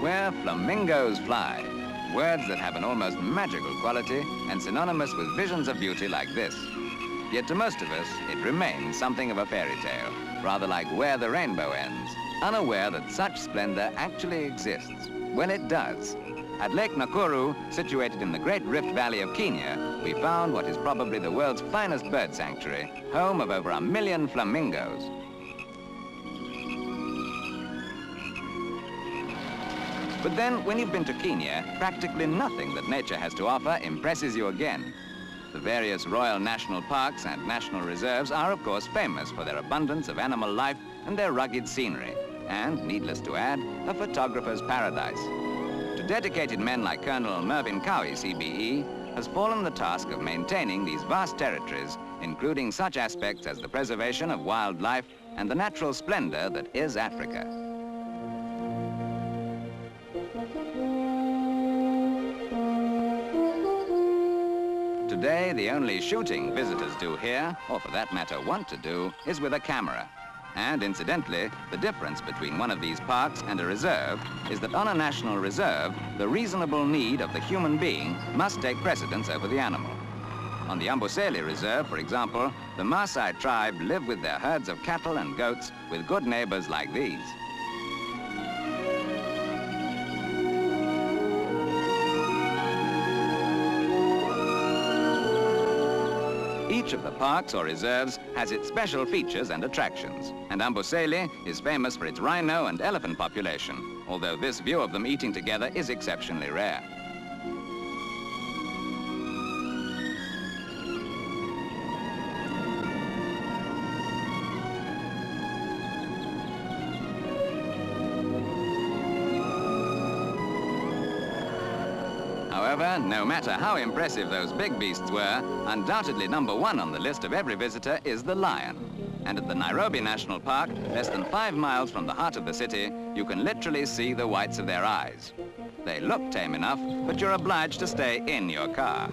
Where flamingos fly. Words that have an almost magical quality and synonymous with visions of beauty like this. Yet to most of us, it remains something of a fairy tale, rather like Where the Rainbow Ends, unaware that such splendor actually exists. Well, it does. At Lake Nakuru, situated in the Great Rift Valley of Kenya, we found what is probably the world's finest bird sanctuary, home of over 1 million flamingos. But then, when you've been to Kenya, practically nothing that nature has to offer impresses you again. The various royal national parks and national reserves are, of course, famous for their abundance of animal life and their rugged scenery, and, needless to add, a photographer's paradise. To dedicated men like Colonel Mervyn Cowie, C.B.E., has fallen the task of maintaining these vast territories, including such aspects as the preservation of wildlife and the natural splendor that is Africa. Today, the only shooting visitors do here, or for that matter want to do, is with a camera. And incidentally, the difference between one of these parks and a reserve is that on a national reserve, the reasonable need of the human being must take precedence over the animal. On the Amboseli Reserve, for example, the Maasai tribe live with their herds of cattle and goats with good neighbors like these. Each of the parks or reserves has its special features and attractions, and Amboseli is famous for its rhino and elephant population, although this view of them eating together is exceptionally rare. However, no matter how impressive those big beasts were, undoubtedly #1 on the list of every visitor is the lion. And at the Nairobi National Park, less than 5 miles from the heart of the city, you can literally see the whites of their eyes. They look tame enough, but you're obliged to stay in your car.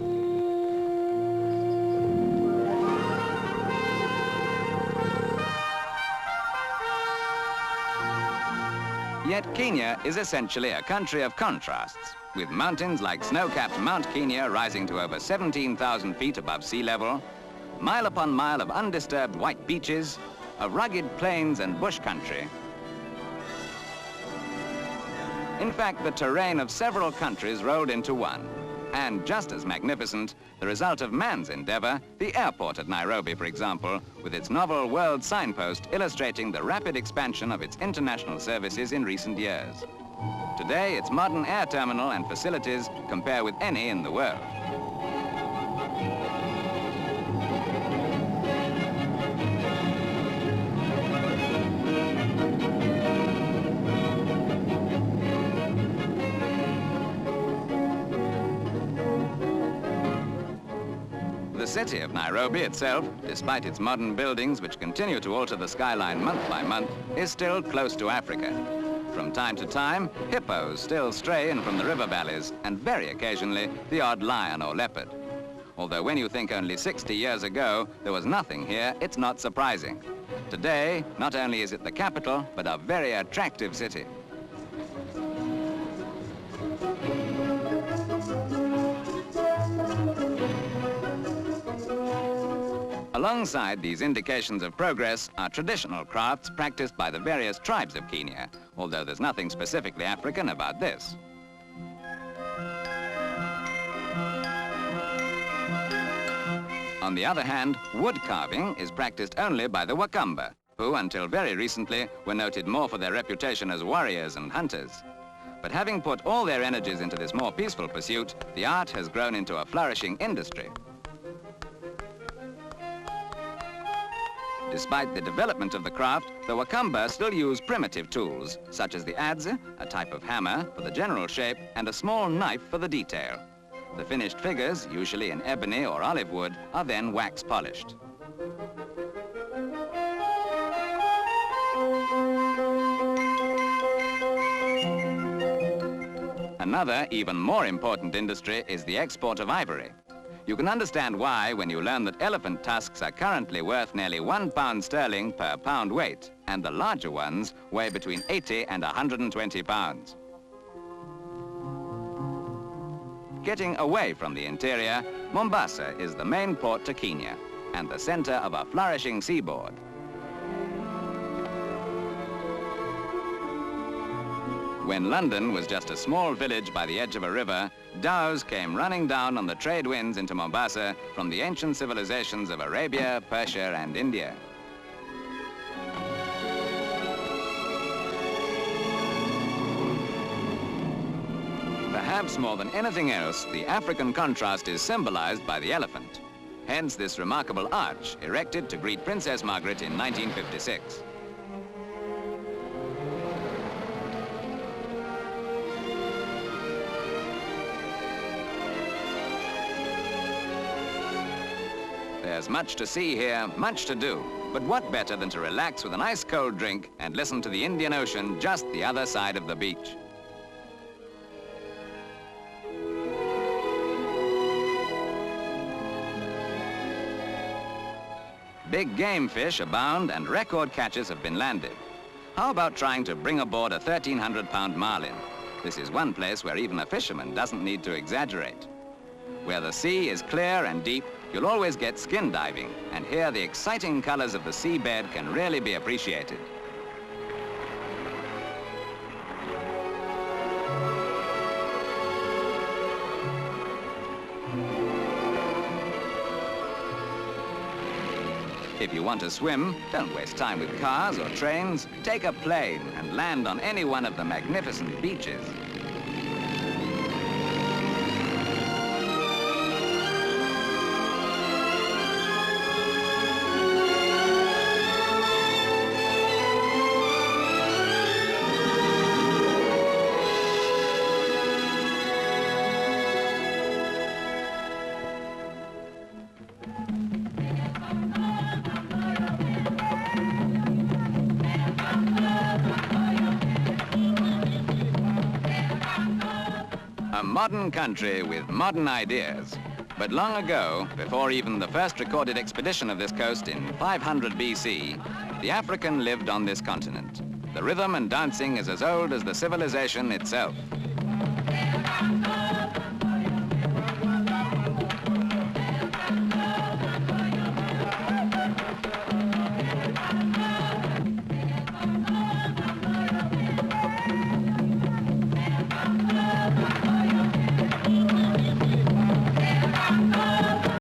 Yet Kenya is essentially a country of contrasts, with mountains like snow-capped Mount Kenya rising to over 17,000 feet above sea level, mile upon mile of undisturbed white beaches, of rugged plains and bush country. In fact, the terrain of several countries rolled into one. And just as magnificent, the result of man's endeavor, the airport at Nairobi, for example, with its novel world signpost illustrating the rapid expansion of its international services in recent years. Today, its modern air terminal and facilities compare with any in the world. The city of Nairobi itself, despite its modern buildings which continue to alter the skyline month by month, is still close to Africa. From time to time, hippos still stray in from the river valleys, and very occasionally, the odd lion or leopard. Although when you think only 60 years ago there was nothing here, it's not surprising. Today, not only is it the capital, but a very attractive city. Alongside these indications of progress are traditional crafts practiced by the various tribes of Kenya, although there's nothing specifically African about this. On the other hand, wood carving is practiced only by the Wakamba, who until very recently were noted more for their reputation as warriors and hunters. But having put all their energies into this more peaceful pursuit, the art has grown into a flourishing industry. Despite the development of the craft, the Wakamba still use primitive tools, such as the adze, a type of hammer for the general shape, and a small knife for the detail. The finished figures, usually in ebony or olive wood, are then wax polished. Another, even more important industry is the export of ivory. You can understand why when you learn that elephant tusks are currently worth nearly £1 per pound weight, and the larger ones weigh between 80 and 120 pounds. Getting away from the interior, Mombasa is the main port to Kenya and the center of a flourishing seaboard. When London was just a small village by the edge of a river, dhows came running down on the trade winds into Mombasa from the ancient civilizations of Arabia, Persia, and India. Perhaps more than anything else, the African contrast is symbolized by the elephant. Hence this remarkable arch erected to greet Princess Margaret in 1956. There's much to see here, much to do. But what better than to relax with an ice cold drink and listen to the Indian Ocean just the other side of the beach. Big game fish abound and record catches have been landed. How about trying to bring aboard a 1,300-pound marlin? This is one place where even a fisherman doesn't need to exaggerate. Where the sea is clear and deep, you'll always get skin diving, and here the exciting colors of the seabed can really be appreciated. If you want to swim, don't waste time with cars or trains. Take a plane and land on any one of the magnificent beaches. A modern country with modern ideas. But long ago, before even the first recorded expedition of this coast in 500 BC, the African lived on this continent. The rhythm and dancing is as old as the civilization itself.